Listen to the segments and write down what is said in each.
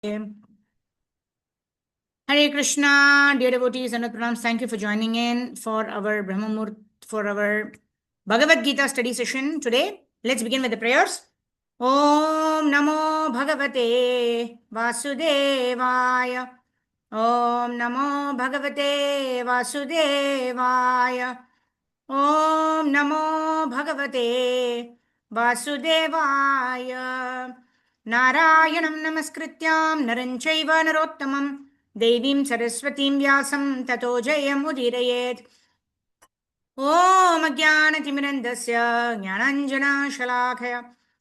Hare Krishna, dear devotees and pranams. Thank you for joining in for our for our Bhagavad Gita study session today. Let's begin with the prayers. Om Namo Bhagavate Vasudevaya. Om Namo Bhagavate Vasudevaya. Om Namo Bhagavate Vasudevaya. नारायणं नमस्कृत्यां नरं चैव नरोत्तमं देवीं सरस्वतीं व्यासं ततो जयमुदीरयेत् ॐ अज्ञानतिमिरन्धस्य ज्ञानाञ्जनशलाखय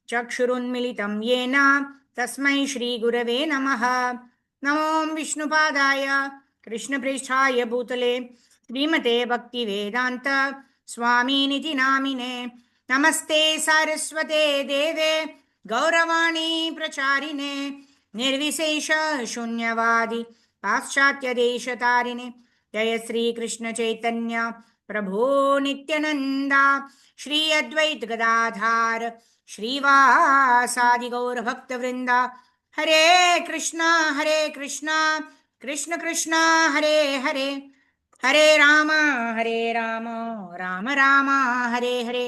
चक्षुरुन्मिलितं येन तस्मै श्रीगुरवे नमः नमो विष्णुपादाय कृष्णप्रेष्ठाय भूतले श्रीमते भक्तिवेदान्त स्वामिनिति नामिने नमस्ते सारस्वते देवे गौरवाणी प्रचारिणे निर्विशेष शून्यवादी पाश्चात्य देशतारिणे जय श्री कृष्ण चैतन्य प्रभो नित्यानंदा श्री अद्वैत गदाधार श्रीवासादि गौर भक्त वृंदा हरे कृष्णा कृष्ण कृष्णा हरे हरे हरे राम राम राम हरे हरे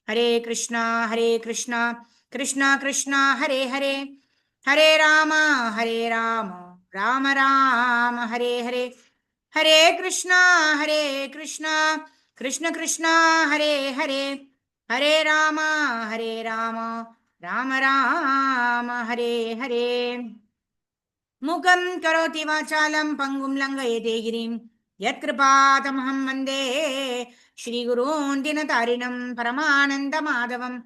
हरे कृष्णा कृष्णा कृष्णा हरे हरे हरे राम राम राम हरे हरे हरे कृष्णा कृष्ण कृष्णा हरे हरे हरे राम राम राम हरे हरे मुखं करोति वाचालं पंगुं लङ्घयते गिरिं यत्कृपातमहं वन्दे श्रीगुरून् दिनतारिणं परमानन्दमाधवं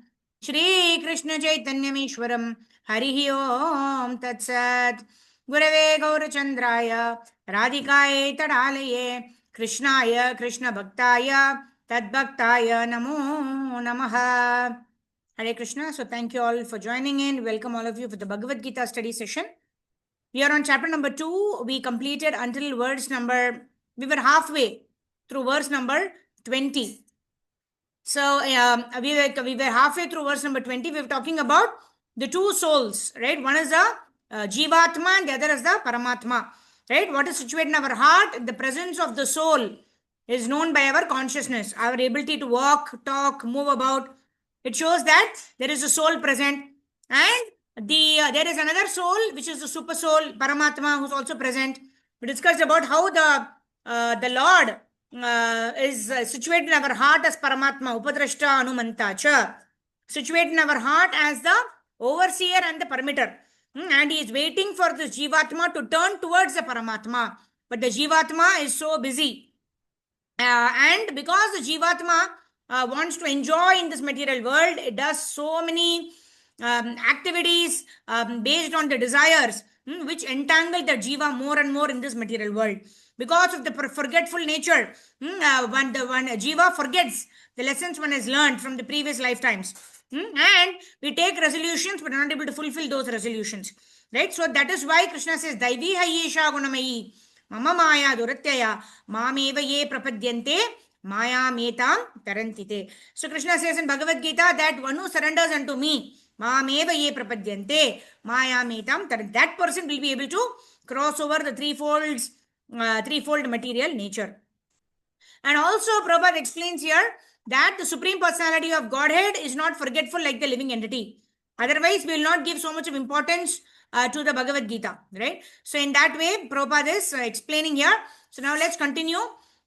श्रीकृष्णचैतन्यमीश्वरं हरिः ओं तत्सत् गुरवे गौरचन्द्राय राधिकायै तडालये कृष्णाय कृष्णभक्ताय तद्भक्ताय नमो नमः. Hare Krishna. So thank you all for joining in. Welcome all of you for the Bhagavad Gita study session. We are on chapter number 2. We completed until we were halfway through verse number 20. So we were halfway through verse number 20. We were talking about the two souls, right? One is the Jivatma and the other is the Paramatma, right? What is situated in our heart? The presence of the soul is known by our consciousness, our ability to walk, talk, move about. It shows that there is a soul present, and there is another soul which is the super soul Paramatma who's also present. We discussed about how the Lord is situated in our heart as Paramatma, Upadrashta Anumanta cha, situated in our heart as the overseer and the permitter. And he is waiting for this Jivatma to turn towards the Paramatma. But the Jivatma is so busy. And because the Jivatma wants to enjoy in this material world, it does so many activities based on the desires, which entangle the Jiva more and more in this material world. Because of the forgetful nature, when Jiva forgets the lessons one has learned from the previous lifetimes. And we take resolutions but are not able to fulfill those resolutions. Right? So that is why Krishna says, Daivi Hayesha Gunamayi. Mama Maya Duratyaya Mameva Ye Prapadyante Maya Metam Tarantite. So Krishna says in Bhagavad Gita that one who surrenders unto me, Mameva Ye Prapadyante Maya Metam Tarantite, that person will be able to cross over the threefold material nature. And also Prabhupada explains here that the Supreme Personality of Godhead is not forgetful like the living entity. Otherwise, we will not give so much of importance to the Bhagavad Gita, right? So in that way, Prabhupada is explaining here. So now let's continue.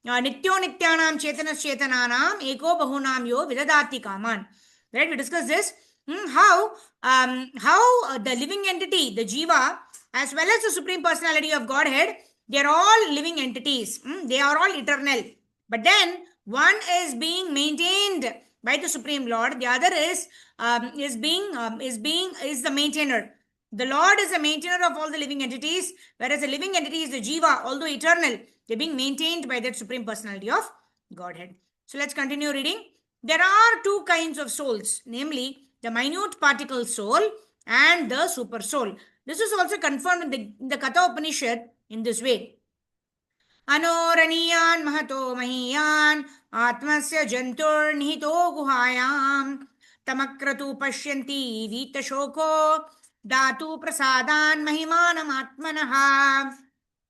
Nityo nityanam chetanas chetananam eko bahunam yo vidadati kaman. Right? We discuss this. How the living entity, the Jiva, as well as the Supreme Personality of Godhead, they are all living entities. They are all eternal. But then one is being maintained by the Supreme Lord. The other is the maintainer. The Lord is the maintainer of all the living entities, whereas the living entity is the Jiva, although eternal. They're being maintained by that Supreme Personality of Godhead. So let's continue reading. There are two kinds of souls, namely the minute particle soul and the super soul. This is also confirmed in the Katha Upanishad in this way. अनोरणीयान् Mahato महीयान् आत्मस्य जन्तुर्निहितो गुहायां तमक्रतु पश्यन्ति वीतशोको Dhatu prasadan mahimanam atmanaha.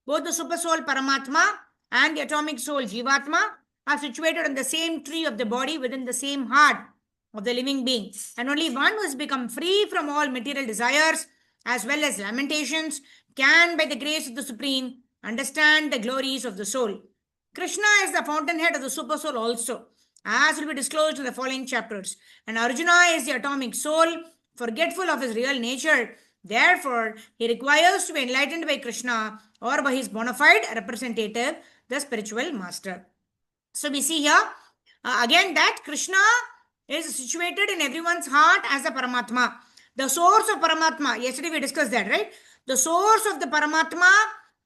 Both the super soul Paramatma and the atomic soul Jivatma are situated on the same tree of the body within the same heart of the living being. And only one who has become free from all material desires as well as lamentations can, by the grace of the Supreme, understand the glories of the soul. Krishna is the fountainhead of the super soul also, as will be disclosed in the following chapters. And Arjuna is the atomic soul, forgetful of his real nature. Therefore, he requires to be enlightened by Krishna or by his bona fide representative, the spiritual master. So we see here again that Krishna is situated in everyone's heart as a Paramatma. The source of Paramatma, yesterday we discussed that, right? The source of the Paramatma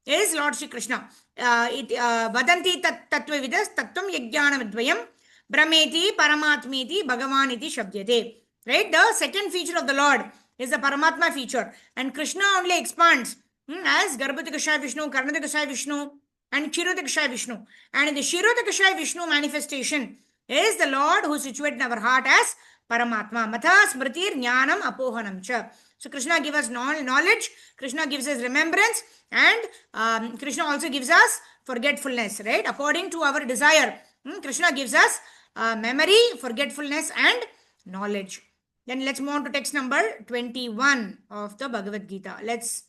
is Lord Shri Krishna. Vadanti tattvavidas tattvam yajnanavidvayam brahmeti paramatmeti bhagavaniti shabdyate. Right? The second feature of the Lord is the Paramatma feature. And Krishna only expands as Garbhodakshay Vishnu, Karnadakshay Vishnu, and Kshirodakshay Vishnu. And in the Kshirodakshay Vishnu manifestation is the Lord who is situated in our heart as Paramatma. Matha Smritir Jnanam Apohanam Cha. So Krishna gives us knowledge, Krishna gives us remembrance, and Krishna also gives us forgetfulness, right? According to our desire. Krishna gives us memory, forgetfulness, and knowledge. Then let's move on to text number 21 of the Bhagavad Gita. Let's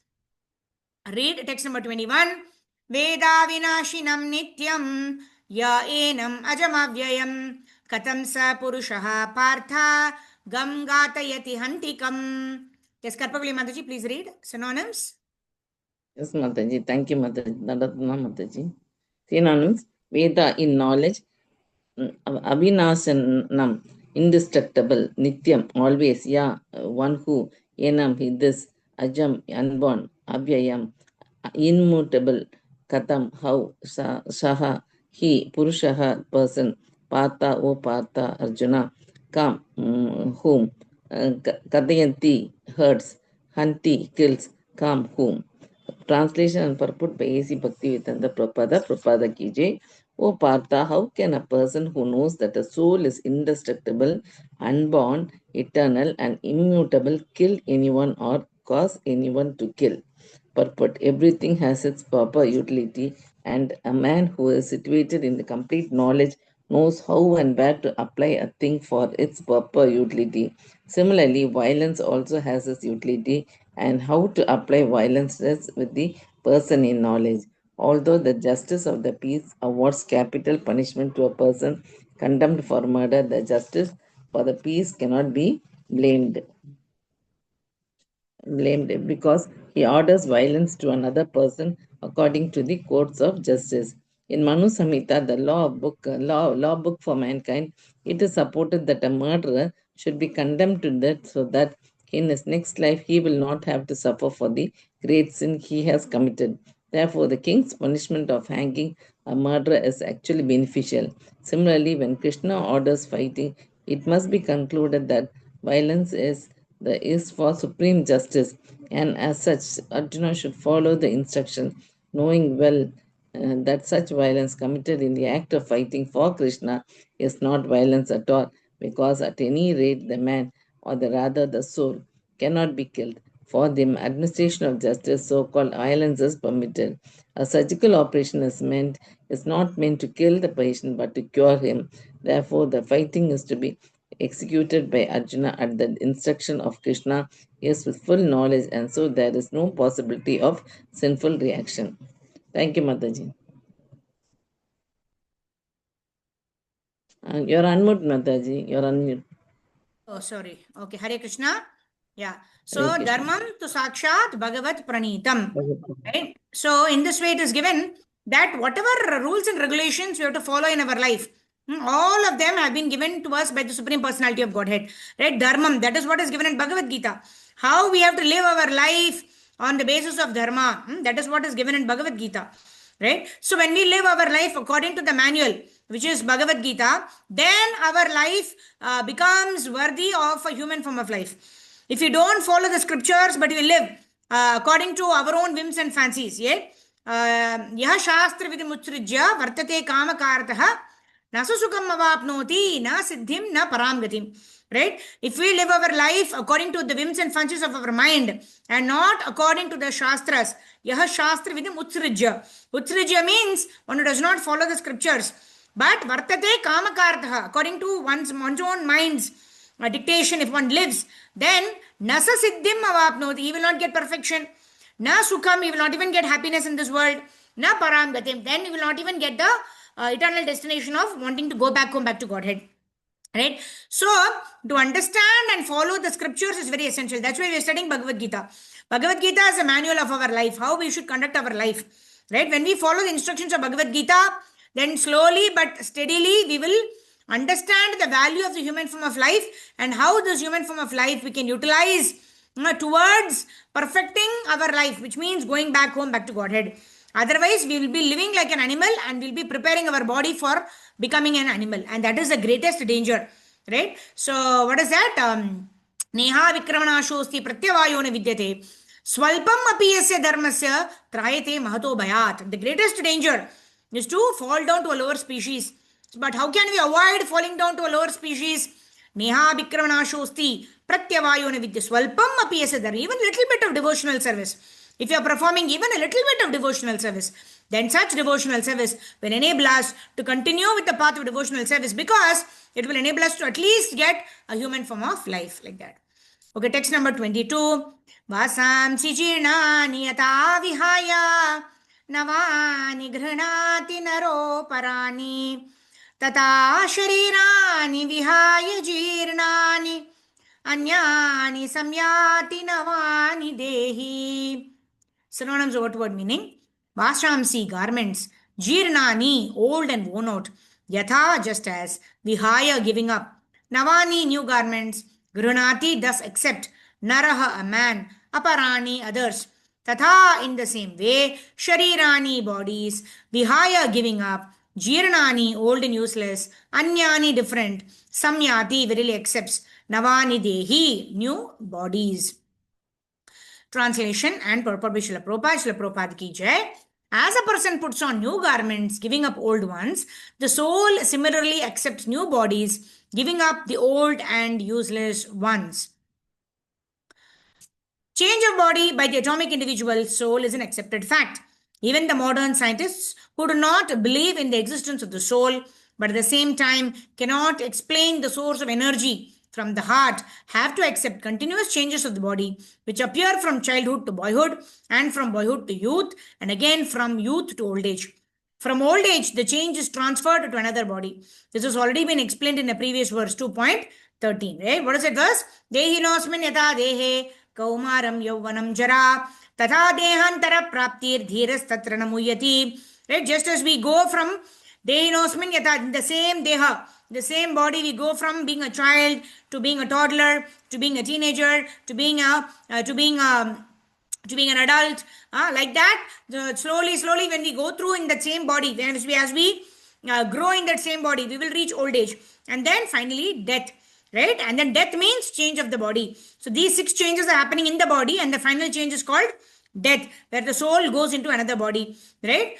read text number 21. Veda vinashinam nityam ya enam ajamavyayam katam sa purushaha partha gam gatayati hantikam. Yes, Karpavali Mataji, please read synonyms. Yes, Mataji. Thank you, Mataji. Nadatna Mataji. Synonyms: Veda in knowledge, Avinasanam indestructible, Nityam always, Ya one who, Enam he this, Ajam unborn, Avyayam immutable, Katam how, Saha he, Purushaha person, Partha O Partha Arjuna, Kam whom, Kadayanti hurts, Hanti kills, Kam whom. Translation and purport by A.C. Bhaktivedanta Prabhupada ki jai. O Partha, how can a person who knows that a soul is indestructible, unborn, eternal, and immutable kill anyone or cause anyone to kill? Purport: everything has its proper utility, and a man who is situated in the complete knowledge knows how and where to apply a thing for its proper utility. Similarly, violence also has its utility, and how to apply violence rests with the person in knowledge. Although the justice of the peace awards capital punishment to a person condemned for murder, the justice for the peace cannot be blamed because he orders violence to another person according to the courts of justice. In Manu Samhita, the law book for mankind, it is supported that a murderer should be condemned to death so that in his next life he will not have to suffer for the great sin he has committed. Therefore, the king's punishment of hanging a murderer is actually beneficial. Similarly, when Krishna orders fighting, it must be concluded that violence is for supreme justice, and as such, Arjuna should follow the instruction, knowing well that such violence committed in the act of fighting for Krishna is not violence at all, because at any rate the man, or rather the soul, cannot be killed. For the administration of justice, so-called violence is permitted. A surgical operation is not meant to kill the patient but to cure him. Therefore, the fighting is to be executed by Arjuna at the instruction of Krishna is with full knowledge, and so there is no possibility of sinful reaction. Thank you, Mataji. You're unmute, Mataji. You're unmute. Oh, sorry. Okay, Hare Krishna. Yeah. So, Hare Krishna. Dharmam to Sakshat Bhagavat Pranitam. Right? So, in this way, it is given that whatever rules and regulations we have to follow in our life, all of them have been given to us by the Supreme Personality of Godhead. Right? Dharmam, that is what is given in Bhagavad Gita. How we have to live our life on the basis of Dharma. That is what is given in Bhagavad Gita. Right? So, when we live our life according to the manual, which is Bhagavad Gita, then our life becomes worthy of a human form of life. If you don't follow the scriptures, but you live according to our own whims and fancies, yeah? Yah shastra vidimutsrijya vartate kamakartah na susukam avapnoti na siddhim na param gatim. right? If we live our life according to the whims and fancies of our mind and not according to the Shastras, Yaha Shastra Vidam Utsrijya. Utsrijya means one who does not follow the scriptures, but Vartate Kamakartha, according to one's own mind's dictation, if one lives, then Nasa Siddhim Avapnoti, he will not get perfection. Na Sukham, he will not even get happiness in this world. Na Param Gatim, then he will not even get the eternal destination of wanting to go back home, back to Godhead. Right? So, to understand and follow the scriptures is very essential. That's why we are studying Bhagavad Gita. Bhagavad Gita is a manual of our life, how we should conduct our life. Right? When we follow the instructions of Bhagavad Gita, then slowly but steadily we will understand the value of the human form of life and how this human form of life we can utilize towards perfecting our life, which means going back home, back to Godhead. Otherwise, we will be living like an animal and we'll be preparing our body for becoming an animal. And that is the greatest danger, right? So, what is that? Neha Vikramanashosti Pratyavayone Vidyate. Swalpam api yasya dharmasya trayate mahato bhayat. The greatest danger is to fall down to a lower species. But how can we avoid falling down to a lower species? Neha Vikramanashosti Pratyavayone Vidya. Swalpam api yasya dharmasya. Even little bit of devotional service. If you are performing even a little bit of devotional service, then such devotional service will enable us to continue with the path of devotional service because it will enable us to at least get a human form of life like that. Okay, text number 22. Vasamsi jirnani yata vihaya navani ghrhanati naro parani tata sharirani vihaya jirnani anyani samyati navani dehi. Synonyms of word meaning. Vashamsi, garments. Jirnani, old and worn out. Yatha, just as. Vihaya, giving up. Navani, new garments. Grunati, thus accept. Naraha, a man. Aparani, others. Tatha, in the same way. Sharirani, bodies. Vihaya, giving up. Jirnani, old and useless. Anyani, different. Samyati, verily accepts. Navani, dehi, new bodies. Translation and purport by Srila Prabhupada. Srila Prabhupada ki jai. As a person puts on new garments, giving up old ones, the soul similarly accepts new bodies, giving up the old and useless ones. Change of body by the atomic individual soul is an accepted fact. Even the modern scientists who do not believe in the existence of the soul, but at the same time cannot explain the source of energy from the heart, have to accept continuous changes of the body, which appear from childhood to boyhood, and from boyhood to youth, and again from youth to old age. From old age, the change is transferred to another body. This has already been explained in the previous verse 2.13. Right? What is it verse? Dehinosmin yata dehe kaumaram yauvanam jara tatha dehantara praptir dhiras tatra namuyati. Right? Just as we go from dehinosmin yata, the same deha, the same body, we go from being a child to being a toddler to being a teenager to being an adult, like that. Slowly when we go through in that same body, as we grow in that same body, we will reach old age, and then finally death, right? And then death means change of the body. So these 6 changes are happening in the body, and the final change is called death, where the soul goes into another body, right?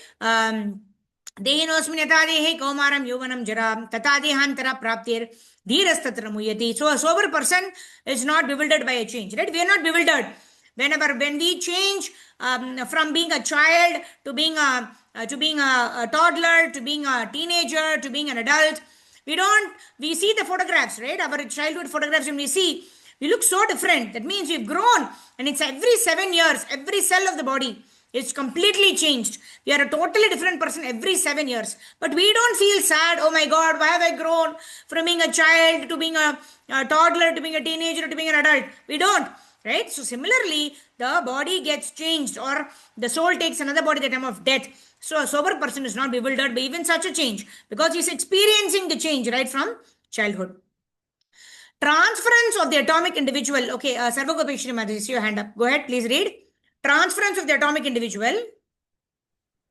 Dehinosmin yata dehe kaumaram yauvanam jara tata dehantara praptir dhiras tatra muyati. So a sober person is not bewildered by a change, right? We are not bewildered when we change from being a child to being a toddler to being a teenager to being an adult. We see the photographs, right? Our childhood photographs, when we see, we look so different. That means we've grown, and it's every 7 years, every cell of the body is completely changed. We are a totally different person every 7 years. But we don't feel sad. Oh my God, why have I grown from being a child to being a toddler to being a teenager to being an adult? We don't, right? So similarly, the body gets changed, or the soul takes another body at the time of death. So a sober person is not bewildered by even such a change, because he's experiencing the change right from childhood. Transference of the atomic individual. Okay, Sarvagopeshri Mataji, your hand up. Go ahead, please read. Transference of the atomic individual.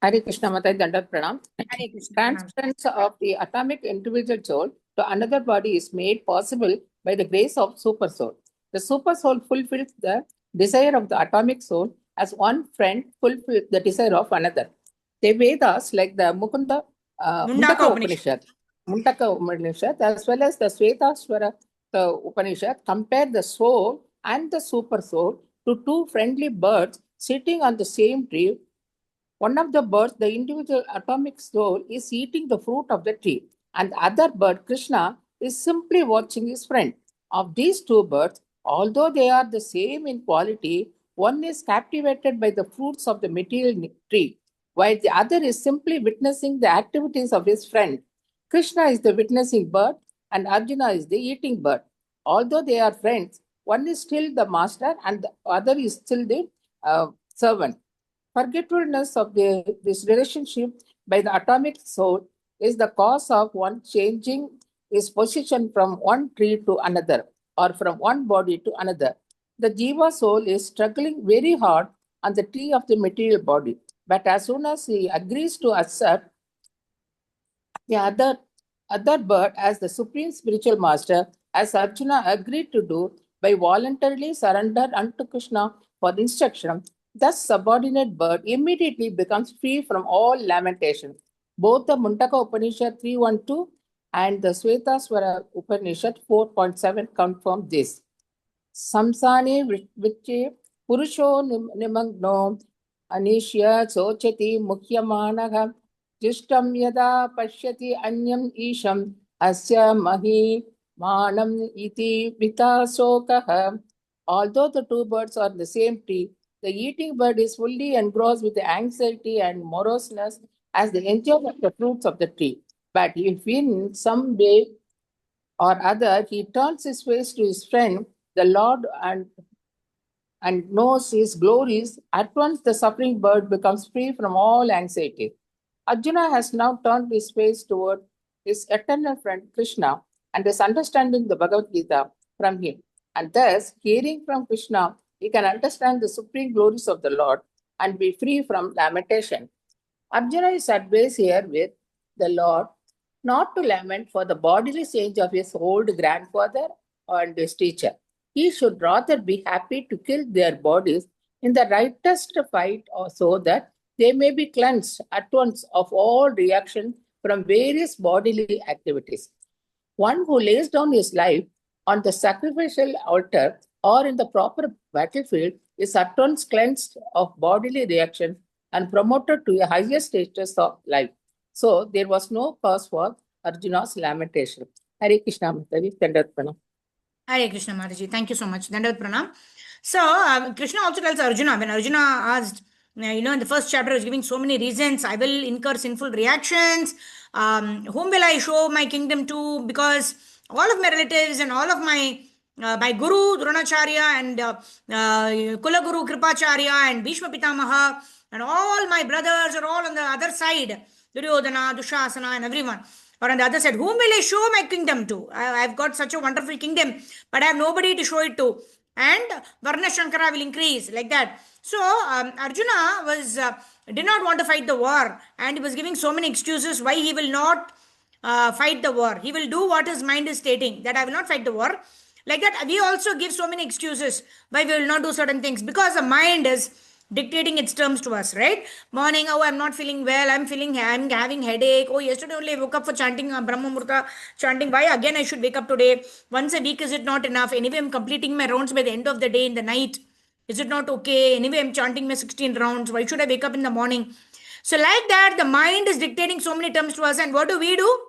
Hare Krishna Mataji, Dandat Pranam. Hare Krishna. Transference of the atomic individual soul to another body is made possible by the grace of super soul. The super soul fulfills the desire of the atomic soul as one friend fulfills the desire of another. The Vedas, like the Mundaka Upanishad, as well as the Svetaswara the Upanishad compare the soul and the super soul to two friendly birds sitting on the same tree. One of the birds, the individual atomic soul, is eating the fruit of the tree, and the other bird, Krishna, is simply watching his friend. Of these two birds, although they are the same in quality, one is captivated by the fruits of the material tree, while the other is simply witnessing the activities of his friend. Krishna is the witnessing bird, and Arjuna is the eating bird. Although they are friends, one is still the master, and the other is still the servant. Forgetfulness of this relationship by the atomic soul is the cause of one changing his position from one tree to another or from one body to another. The Jiva soul is struggling very hard on the tree of the material body, but as soon as he agrees to accept the other bird as the supreme spiritual master, as Arjuna agreed to do by voluntarily surrender unto Krishna for instruction, thus subordinate bird immediately becomes free from all lamentation. Both the Mundaka Upanishad 3.1.2 and the Svetaswara Upanishad 4.7 confirm this. Samsane viche purusho nimagno anishya sochati mukhyamanaha Jishtam yada pashyati anyam isham asya mahi manam iti vitasokaha. Although the two birds are the same tree, the eating bird is fully engrossed with the anxiety and moroseness as they enjoy the fruits of the tree. But if in some way or other he turns his face to his friend, the Lord, and knows his glories, at once the suffering bird becomes free from all anxiety. Arjuna has now turned his face toward his eternal friend Krishna and is understanding the Bhagavad Gita from him. And thus, hearing from Krishna, he can understand the supreme glories of the Lord and be free from lamentation. Arjuna is advised here with the Lord not to lament for the bodily change of his old grandfather and his teacher. He should rather be happy to kill their bodies in the rightest fight, or so that they may be cleansed at once of all reaction from various bodily activities. One who lays down his life on the sacrificial altar or in the proper battlefield is at once cleansed of bodily reaction and promoted to a higher status of life. So there was no cause for Arjuna's lamentation. Hare Krishna Mataji, Dandavat Pranam. Hare Krishna Mataji, thank you so much. Dandavat Pranam. So Krishna also tells Arjuna, when Arjuna asked, in the first chapter, is giving so many reasons. I will incur sinful reactions. Whom will I show my kingdom to? Because all of my relatives and all of my Guru Dronacharya and Kula Guru Kripacharya and Bhishma Pitamaha and all my brothers are all on the other side. Duryodhana, Dushasana and everyone. Or on the other side, whom will I show my kingdom to? I've got such a wonderful kingdom, but I have nobody to show it to. And Varna Shankara will increase like that. So Arjuna did not want to fight the war, and he was giving so many excuses why he will not fight the war. He will do what his mind is stating, that I will not fight the war. Like that, we also give so many excuses why we will not do certain things, because the mind is dictating its terms to us, right? Morning, oh, I'm not feeling well, I'm having headache. Oh, yesterday only I woke up for chanting Brahma Murta, chanting. Why again I should wake up today? Once a week, is it not enough? Anyway, I'm completing my rounds by the end of the day in the night. Is it not okay? Anyway, I'm chanting my 16 rounds. Why should I wake up in the morning? So like that, the mind is dictating so many terms to us. And what do?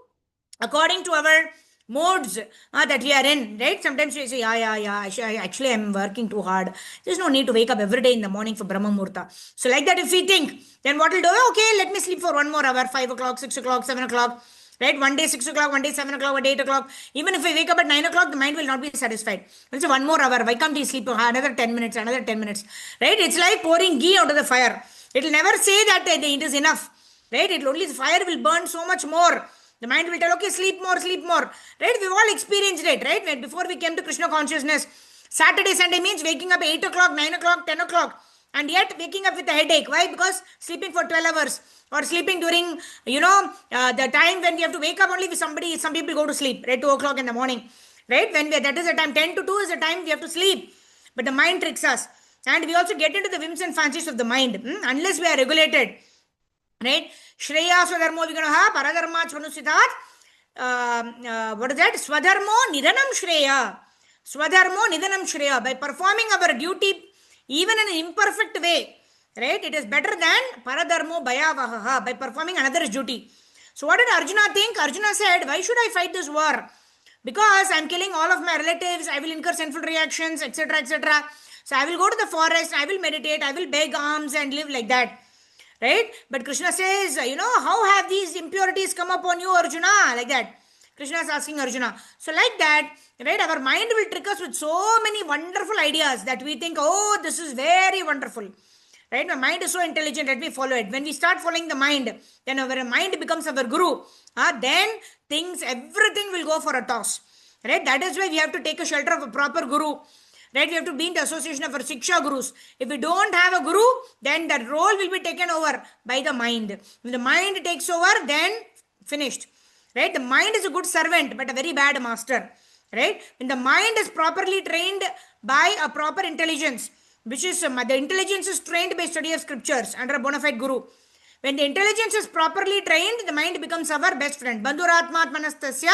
According to our modes that we are in, right? Sometimes we say, actually I'm working too hard. There's no need to wake up every day in the morning for Brahma Murta. So like that, if we think, then what will do? Okay, let me sleep for one more hour, 5 o'clock, 6 o'clock, 7 o'clock. Right? One day 6 o'clock, one day 7 o'clock, one day 8 o'clock. Even if I wake up at 9 o'clock, the mind will not be satisfied. We'll say one more hour. Why can't we sleep another 10 minutes, another 10 minutes? Right? It's like pouring ghee out of the fire. It will never say that it is enough. Right? It only, the fire will burn so much more. The mind will tell, okay, sleep more. Right? We've all experienced it, right? When before we came to Krishna consciousness, Saturday, Sunday means waking up 8 o'clock, 9 o'clock, 10 o'clock. And yet waking up with a headache. Why? Because sleeping for 12 hours. Or sleeping during, the time when we have to wake up only with somebody. Some people go to sleep, right? 2 o'clock in the morning. Right? That is the time. 10 to 2 is the time we have to sleep. But the mind tricks us. And we also get into the whims and fancies of the mind. Unless we are regulated. Right? Shreya Swadharmo Viganaha Paradharma Chanusitat what is that? Swadharmo Nidhanam Shreya. Swadharmo Nidhanam Shreya. By performing our duty even in an imperfect way, right? It is better than Paradharmo Bhayavaha, by performing another's duty. So what did Arjuna think? Arjuna said, why should I fight this war? Because I'm killing all of my relatives, I will incur sinful reactions, etc., etc. So I will go to the forest, I will meditate, I will beg alms and live like that. Right? But Krishna says, how have these impurities come upon you, Arjuna? Like that. Krishna is asking Arjuna. So like that, right, our mind will trick us with so many wonderful ideas that we think, oh, this is very wonderful. Right? My mind is so intelligent, let me follow it. When we start following the mind, then our mind becomes our guru. Then everything will go for a toss. Right? That is why we have to take a shelter of a proper guru. Right? We have to be in the association of our Siksha Gurus. If we don't have a Guru, then that role will be taken over by the mind. When the mind takes over, then finished. Right? The mind is a good servant, but a very bad master. Right? When the mind is properly trained by a proper intelligence, which is, the intelligence is trained by study of scriptures under a bona fide Guru. When the intelligence is properly trained, the mind becomes our best friend. Bandhuratmatmanastasya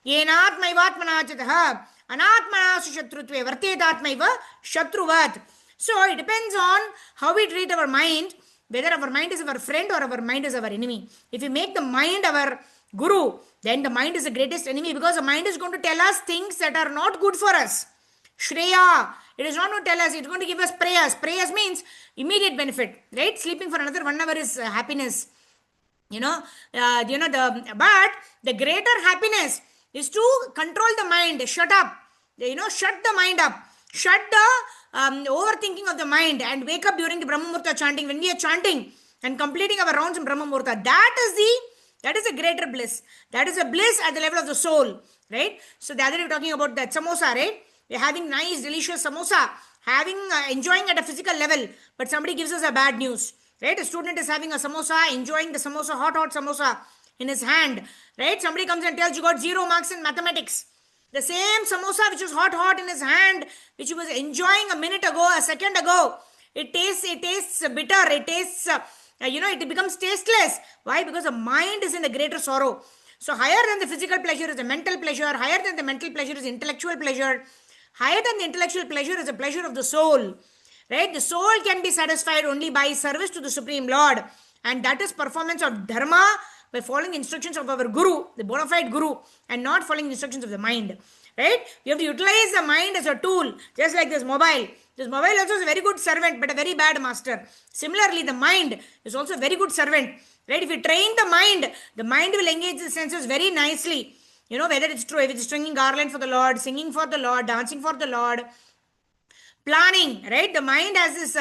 yenatmaivatmanachataha anatmanasu shatrutve vartetatmaiva shatruvat. So it depends on how we treat our mind, whether our mind is our friend or our mind is our enemy. If we make the mind our guru, then the mind is the greatest enemy, because the mind is going to tell us things that are not good for us. Shreya. It is not going to tell us, it's going to give us prayers. Prayers means immediate benefit, right? Sleeping for another 1 hour is happiness. But the greater happiness is to control the mind, shut up, shut the mind up, shut the overthinking of the mind, and wake up during the Brahma Muhurta chanting. When we are chanting and completing our rounds in Brahma Muhurta, that is a greater bliss. That is a bliss at the level of the soul, right? So the other day we were talking about that samosa, right? We're having nice, delicious samosa, enjoying at a physical level, but somebody gives us a bad news, right? A student is having a samosa, enjoying the samosa, hot samosa in his hand, right? Somebody comes and tells you got 0 marks in mathematics. The same samosa which was hot in his hand, which he was enjoying a second ago, it tastes bitter, it tastes, it becomes tasteless. Why? Because the mind is in the greater sorrow. So higher than the physical pleasure is the mental pleasure, higher than the mental pleasure is intellectual pleasure, higher than the intellectual pleasure is the pleasure of the soul. Right? The soul can be satisfied only by service to the Supreme Lord, and that is performance of dharma by following the instructions of our Guru, the bona fide Guru, and not following the instructions of the mind. Right? We have to utilize the mind as a tool, just like this mobile. This mobile also is a very good servant, but a very bad master. Similarly, the mind is also a very good servant. Right? If you train the mind will engage the senses very nicely. Whether it's true, if it's stringing garland for the Lord, singing for the Lord, dancing for the Lord, planning, right? The mind has this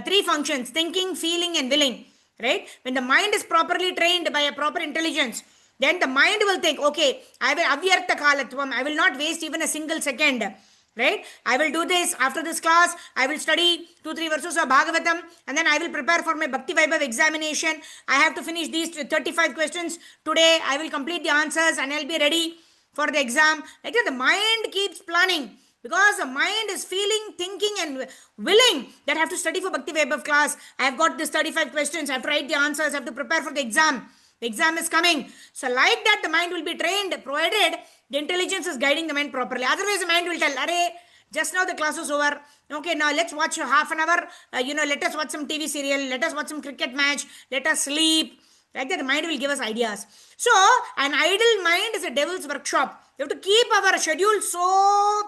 3 functions: thinking, feeling, and willing, right? When the mind is properly trained by a proper intelligence, then the mind will think, okay, I will avyartha kalatvam, I will not waste even a single second, right? I will do this after this class, I will study 2-3 verses of Bhagavatam, and then I will prepare for my Bhakti Vaibhav examination. I have to finish these 35 questions today, I will complete the answers and I'll be ready for the exam. Like that, the mind keeps planning, because the mind is feeling, thinking, and willing that I have to study for Bhakti Vaibhav class. I have got this 35 questions, I have to write the answers, I have to prepare for the exam. The exam is coming. So like that, the mind will be trained, provided the intelligence is guiding the mind properly. Otherwise, the mind will tell, Arey, just now the class was over. Okay, now let's watch half an hour. Let us watch some TV serial. Let us watch some cricket match. Let us sleep. Like that, the mind will give us ideas. So, an idle mind is a devil's workshop. You have to keep our schedule so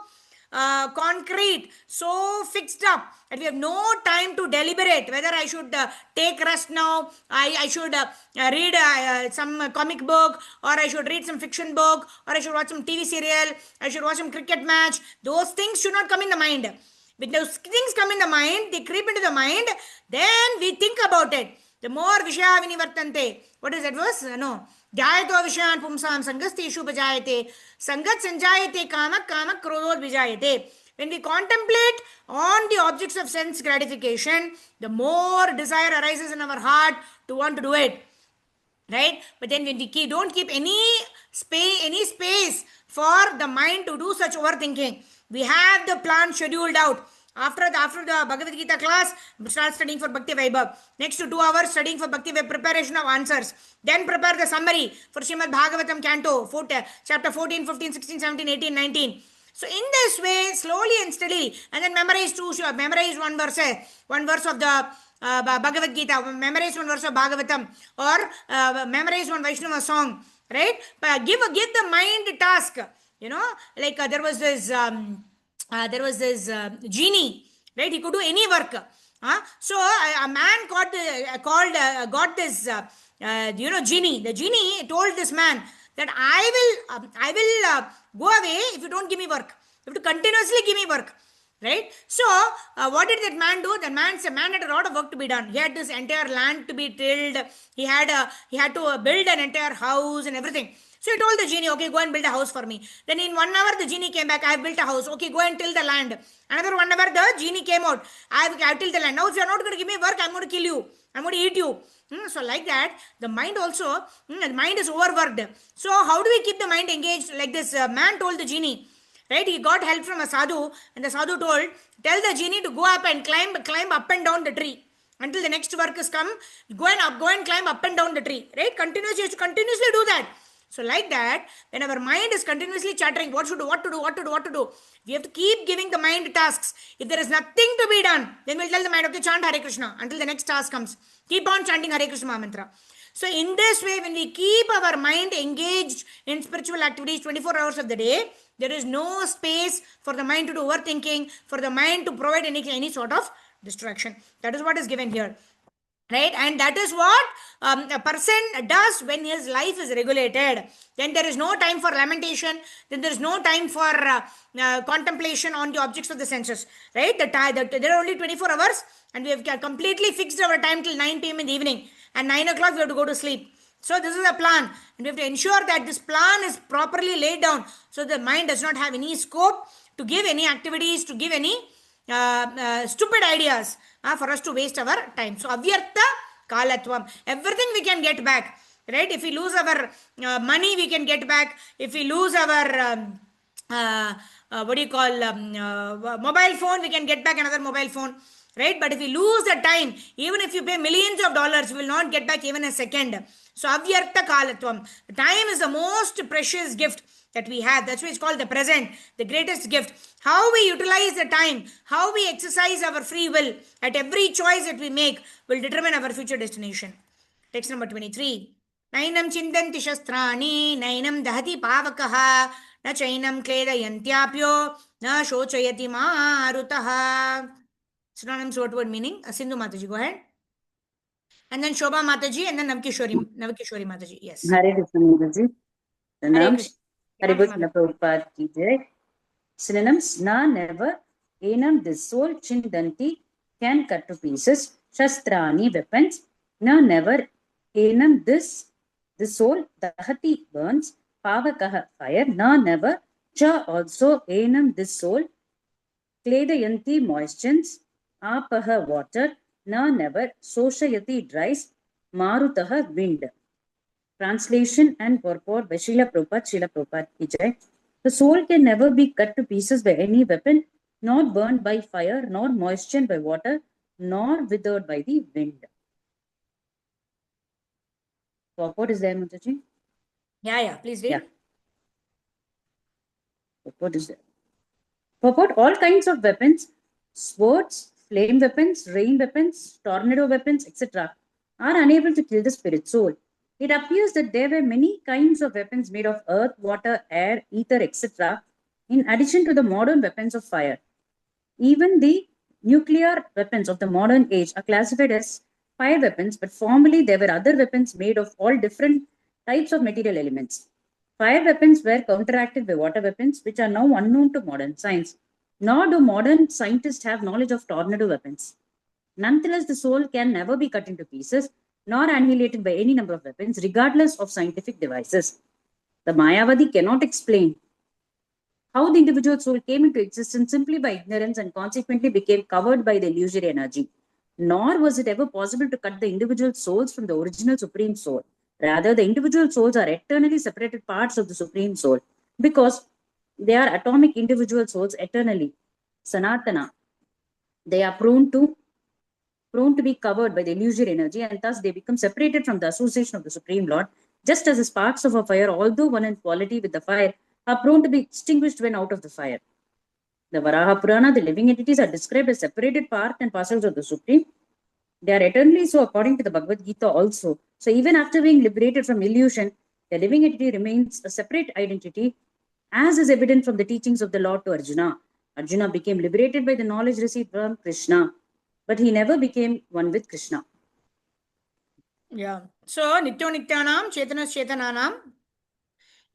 concrete, so fixed up that we have no time to deliberate whether I should take rest now, I should read some comic book, or I should read some fiction book, or I should watch some TV serial, I should watch some cricket match. Those things should not come in the mind. When those things come in the mind, they creep into the mind, then we think about it. The more Vishaya Vinivartante. What is that verse? No. Jayato Vishayan Pumsam Sangasteshu Bajayate. Sangat Sanjayate Kamak Kamak Krodod Vijayate. When we contemplate on the objects of sense gratification, the more desire arises in our heart to want to do it. Right? But then when we don't keep any space for the mind to do such overthinking, we have the plan scheduled out. After the Bhagavad Gita class, start studying for Bhakti Vaibhav. Next 2 hours studying for Bhakti Vaibhav, preparation of answers. Then prepare the summary for Srimad Bhagavatam Canto, chapter 14, 15, 16, 17, 18, 19. So in this way, slowly and steadily, and then memorize one verse of the Bhagavad Gita, memorize one verse of Bhagavatam, or memorize one Vaishnava song, right? Give the mind task. Like there was this genie, right? He could do any work. So a man got this genie. The genie told this man that I will go away if you don't give me work. You have to continuously give me work, right? So what did that man do? That man had a lot of work to be done. He had this entire land to be tilled. He had to build an entire house and everything. So he told the genie, okay, go and build a house for me. Then in 1 hour, the genie came back. I have built a house. Okay, go and till the land. Another 1 hour, the genie came out. I have tilled the land. Now, if you are not going to give me work, I'm going to kill you. I'm going to eat you. So like that, the mind also, the mind is overworked. So how do we keep the mind engaged? Like this man told the genie, right? He got help from a sadhu, and the sadhu told, tell the genie to go up and climb up and down the tree. Until the next work is come, go and climb up and down the tree, right? Continuously do that. So like that, when our mind is continuously chattering, what to do, we have to keep giving the mind tasks. If there is nothing to be done, then we'll tell the mind, okay, chant Hare Krishna until the next task comes. Keep on chanting Hare Krishna mantra. So in this way, when we keep our mind engaged in spiritual activities 24 hours of the day, there is no space for the mind to do overthinking, for the mind to provide any sort of distraction. That is what is given here. Right? And that is what a person does when his life is regulated. Then there is no time for lamentation. Then there is no time for contemplation on the objects of the senses. Right? There are only 24 hours, and we have completely fixed our time till 9 p.m. in the evening. And 9 o'clock we have to go to sleep. So this is a plan. And we have to ensure that this plan is properly laid down, so the mind does not have any scope to give any activities, to give any stupid ideas for us to waste our time. So avyartha kalatvam, everything we can get back, right? If we lose our money, we can get back. If we lose our mobile phone, we can get back another mobile phone, right? But if we lose the time, even if you pay millions of dollars, you will not get back even a second. So avyartha kalatvam, time is the most precious gift that we have. That's why it's called the present, the greatest gift. How we utilize the time, how we exercise our free will at every choice that we make will determine our future destination. Text number 23. Nainam chindanti shastrani, nainam dahati pavakaha, na chainam kledayantyapyo, na shochayati marutaha. Synonyms, word meaning. Sindhu Mataji, go ahead. And then Shobha Mataji, and then Navkishori Mataji. Yes. Hare Krishna Mataji. Krishna. Hare Krishna Prabhupada ki jai. Synonyms: na, never. Enam, this soul. Chindanti, can cut to pieces. Shastrani, weapons. Na, never. Enam, this soul. Dahati, burns. Pavakaha, fire. Na, never. Cha, also. Enam, this soul. Kledayanti, moistens. Apaha, water. Na, never. Soshayati, dries. Marutaha, wind. Translation and purport by Srila Prabhupada ki jai. The soul can never be cut to pieces by any weapon, nor burned by fire, nor moistened by water, nor withered by the wind. Purport is there, Mataji? Yeah, please read. Yeah. Purport is there. Purport: all kinds of weapons, swords, flame weapons, rain weapons, tornado weapons, etc., are unable to kill the spirit soul. It appears that there were many kinds of weapons made of earth, water, air, ether, etc., in addition to the modern weapons of fire. Even the nuclear weapons of the modern age are classified as fire weapons, but formerly there were other weapons made of all different types of material elements. Fire weapons were counteracted by water weapons, which are now unknown to modern science. Nor do modern scientists have knowledge of tornado weapons. Nonetheless, the soul can never be cut into pieces, nor annihilated by any number of weapons, regardless of scientific devices. The Mayavadi cannot explain how the individual soul came into existence simply by ignorance and consequently became covered by the illusory energy. Nor was it ever possible to cut the individual souls from the original Supreme Soul. Rather, the individual souls are eternally separated parts of the Supreme Soul, because they are atomic individual souls eternally, Sanatana, They are prone to be covered by the illusory energy, and thus they become separated from the association of the Supreme Lord, just as the sparks of a fire, although one in quality with the fire, are prone to be extinguished when out of the fire. The Varaha Purana, the living entities are described as separated part and parcels of the Supreme. They are eternally so according to the Bhagavad Gita also. So even after being liberated from illusion, the living entity remains a separate identity, as is evident from the teachings of the Lord to Arjuna. Arjuna became liberated by the knowledge received from Krishna, but he never became one with Krishna. Yeah. So, Nityo Nityanam, Chetanas Chetananam,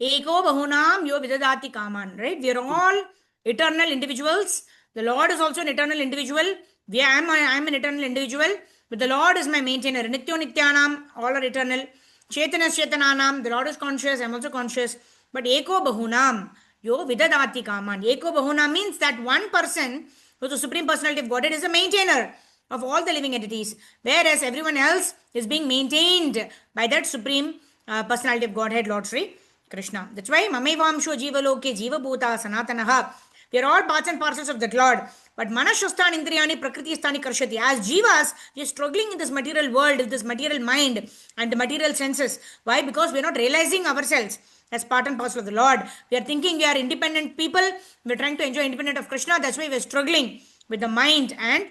Eko Bahunam, Yo Vidadati Kaman, right? We are all eternal individuals. The Lord is also an eternal individual. I am an eternal individual, but the Lord is my maintainer. Nityo Nityanam, all are eternal. Chetanas Chetananam, the Lord is conscious, I am also conscious. But Eko Bahunam, Yo Vidadati Kaman. Eko Bahunam means that one person, who is the Supreme Personality of Godhead, is a maintainer of all the living entities, whereas everyone else is being maintained by that Supreme Personality of Godhead, Lord Sri Krishna. That's why Mamevamsho Jivaloke Jiva Bhuta Sanatanaha. We are all parts and parcels of that Lord. But Manashastan Indriyani Prakriti Stani Karshati. As Jivas, we are struggling in this material world, with this material mind and the material senses. Why? Because we are not realizing ourselves as part and parcel of the Lord. We are thinking we are independent people. We are trying to enjoy independent of Krishna. That's why we are struggling with the mind and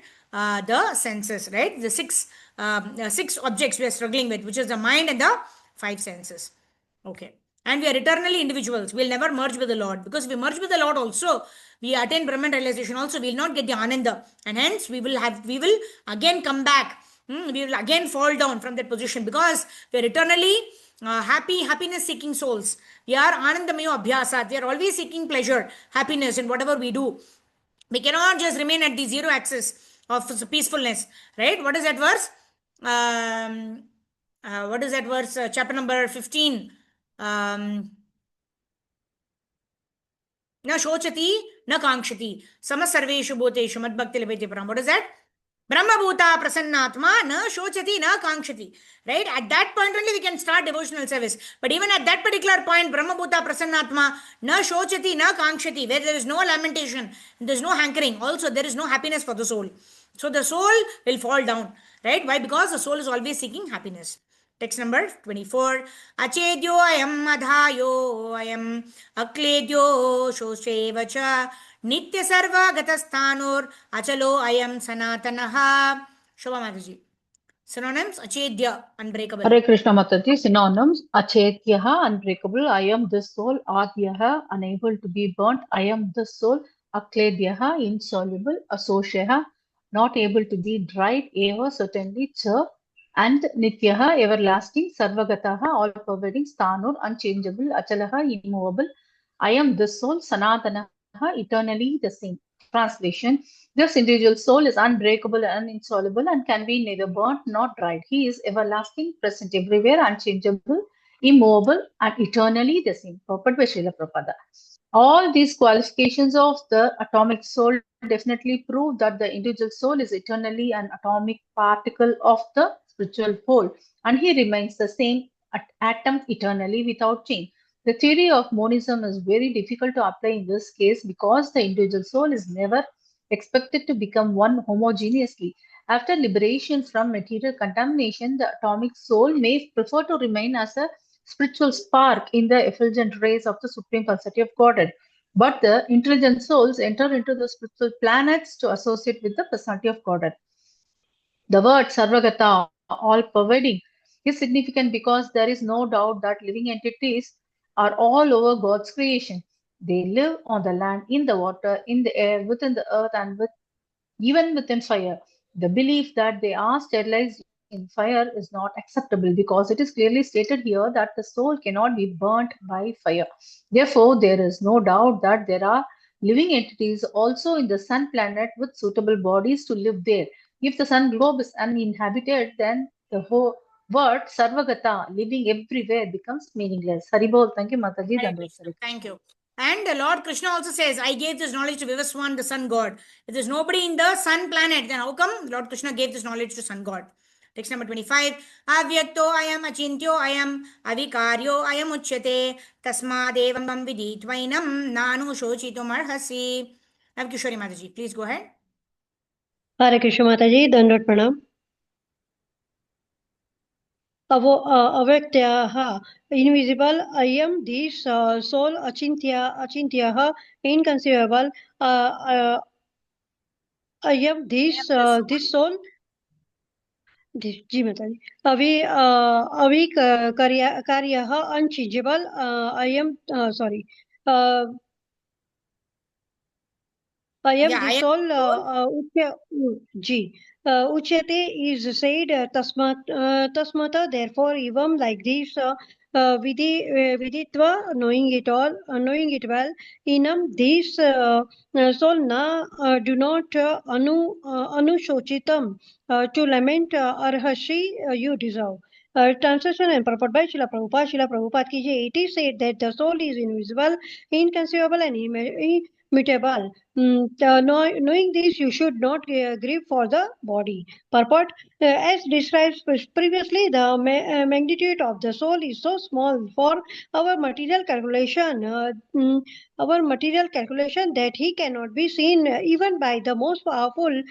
the senses, right? The six objects we are struggling with, which is the mind and the five senses. Okay. And we are eternally individuals. We'll never merge with the Lord. Because if we merge with the Lord also, we attain Brahman realization also, we will not get the Ananda. And hence we will again come back. We will again fall down from that position, because we are eternally happiness seeking souls. We are Anandamayo Abhyasat. We are always seeking pleasure, happiness in whatever we do. We cannot just remain at the zero axis of peacefulness, right? What is that verse? What is that verse? Chapter number 15. न शोचति न कांक्षति समसर्वेषु भूतेषु मद्भक्ति लभते पराम. What is that? Brahmabhuta Prasannatma na shochati na kankshati. Right? At that point only we can start devotional service. But even at that particular point, Brahmabhuta Prasannatma na shochati na kankshati, where there is no lamentation, there is no hankering, also there is no happiness for the soul. So the soul will fall down. Right? Why? Because the soul is always seeking happiness. Text number 24. Achedyo ayam adhayo ayam akledyo shoshevacha Nitya Sarva Gatastanur Achalo Ayam Sanatanaha. Shobha Mataji. Synonyms: Achedya, unbreakable. Hare Krishna Mataji. Synonyms: Achetyaha, unbreakable. I am the soul. Adyaha, unable to be burnt. I am the soul. Akledyaha, insoluble. Asoshaha, not able to be dried. Eva, certainly. Cha, and Nityaha, everlasting. Sarvagataha, all pervading. Stanur, unchangeable. Achalaha, immovable. I am the soul. Sanatanaha, eternally the same. Translation: this individual soul is unbreakable and insoluble and can be neither burnt nor dried. He is everlasting, present everywhere, unchangeable, immovable, and eternally the same. Purport by Srila Prabhupada. All these qualifications of the atomic soul definitely prove that the individual soul is eternally an atomic particle of the spiritual whole, and he remains the same atom eternally without change. The theory of monism is very difficult to apply in this case because the individual soul is never expected to become one homogeneously. After liberation from material contamination, the atomic soul may prefer to remain as a spiritual spark in the effulgent rays of the Supreme Personality of Godhead. But the intelligent souls enter into the spiritual planets to associate with the Personality of Godhead. The word Sarvagata, all pervading, is significant because there is no doubt that living entities are all over God's creation. They live on the land, in the water, in the air, within the earth, and even within fire. The belief that they are sterilized in fire is not acceptable because it is clearly stated here that the soul cannot be burnt by fire. Therefore, there is no doubt that there are living entities also in the sun planet with suitable bodies to live there. If the sun globe is uninhabited, then the whole word Sarvagata, living everywhere, becomes meaningless. Haribol, thank you, Mataji. Thank you. And Lord Krishna also says, I gave this knowledge to Vivaswan, the sun god. If there's nobody in the sun planet, then how come Lord Krishna gave this knowledge to sun god? Text number 25. Avyakto ayam achintyo ayam avikaryo ayam uchyate tasmadevam viditvainam nanu shochitum arhasi. Kishori Mataji, please go ahead. Hare Krishna Mataji, Dandavat Pranam. Avyaktayaha, invisible, I am this soul, achintyaha, inconceivable, I am this soul, जी माताजी, अभी कार्यः unchangeable, I am sorry, I am Yeah, I the am soul, soul. ji. Uchyate is said tasmata, therefore, evam like this, viditva, knowing it all, knowing it well, inam, this soul na, do not anushochitam, to lament arhashi, you deserve. Translation and purport by Srila Prabhupada. Srila Prabhupada ki jai. It is said that the soul is invisible, inconceivable, and immutable. Knowing this, you should not grieve for the body. Purport, as described previously, the magnitude of the soul is so small for our material calculation. Our material calculation that he cannot be seen even by the most powerful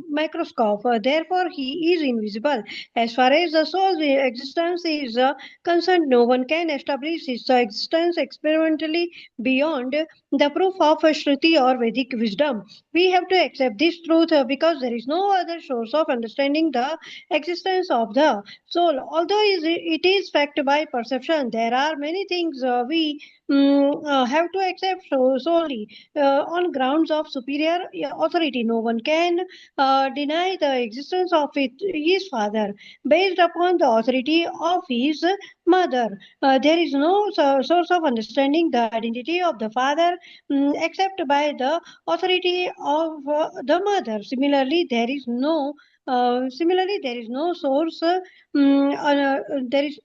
microscope. Therefore, he is invisible. As far as the soul's existence is concerned, no one can establish its existence experimentally beyond the proof of Shruti or Vedic wisdom. We have to accept this truth because there is no other source of understanding the existence of the soul. Although it is fact by perception, there are many things we have to accept solely on grounds of superior authority. No one can deny the existence of his father based upon the authority of his mother. There is no source of understanding the identity of the father except by the authority of the mother. Similarly, there is no source. There is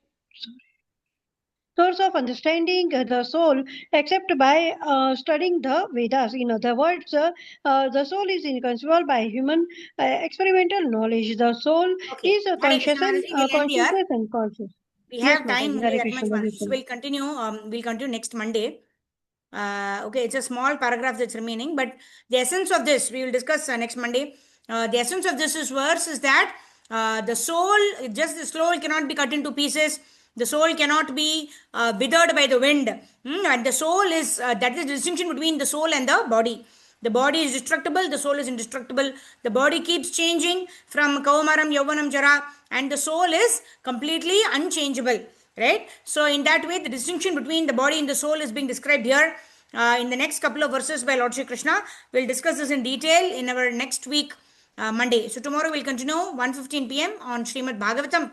source of understanding the soul except by studying the Vedas. In other words, the soul is inconceivable by human experimental knowledge. The soul Okay. is Hare conscious Krishna and Mataji, we'll end here. consciousness and conscious. We Yes, have time Mataji. only Hare that Krishna. much, Hare Mataji. So Krishna. we'll continue. We'll continue next Monday. Okay, it's a small paragraph that's remaining, but the essence of this we will discuss next Monday. The essence of this verse is that the soul, just the soul cannot be cut into pieces. The soul cannot be withered by the wind. And the soul is that is the distinction between the soul and the body. The body is destructible, the soul is indestructible. The body keeps changing from Kaumaram, Yauvanam, Jara, and the soul is completely unchangeable. Right? So, in that way, the distinction between the body and the soul is being described here in the next couple of verses by Lord Shri Krishna. We'll discuss this in detail in our next week, Monday. So, tomorrow we'll continue 1:15 p.m. on Srimad Bhagavatam.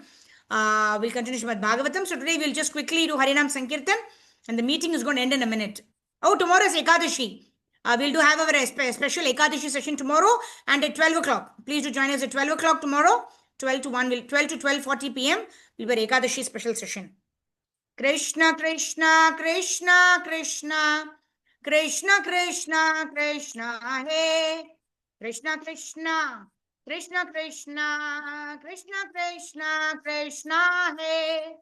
We'll continue Srimad Bhagavatam. So, today we'll just quickly do Harinam Sankirtan, and the meeting is going to end in a minute. Oh, tomorrow is Ekadashi. We'll do have our special Ekadashi session tomorrow and at 12 o'clock. Please do join us at 12 o'clock tomorrow. 12 to 12:40 p.m. will be Ekadashi special session. Krishna Krishna Krishna Krishna Krishna Krishna Krishna Hey Krishna Krishna Krishna Krishna Krishna Krishna Krishna Hey